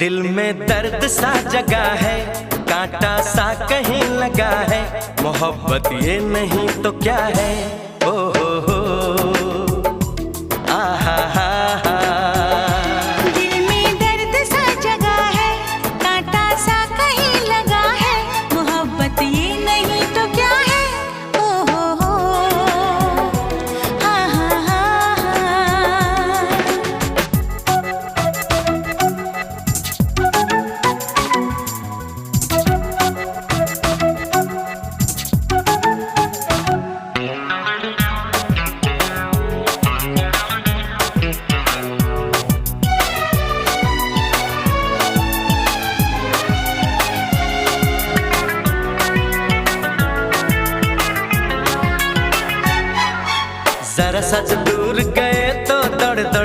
दिल में दर्द सा जगा है, कांटा सा कहीं लगा है। मोहब्बत ये नहीं तो क्या है? ओ हो आहा हा हा। दिल में दर्द सा जगा है, कांटा सा कहीं लगा है। मोहब्बत ये नहीं तो क्या है? ओ हो आहा हा हा। जरा सच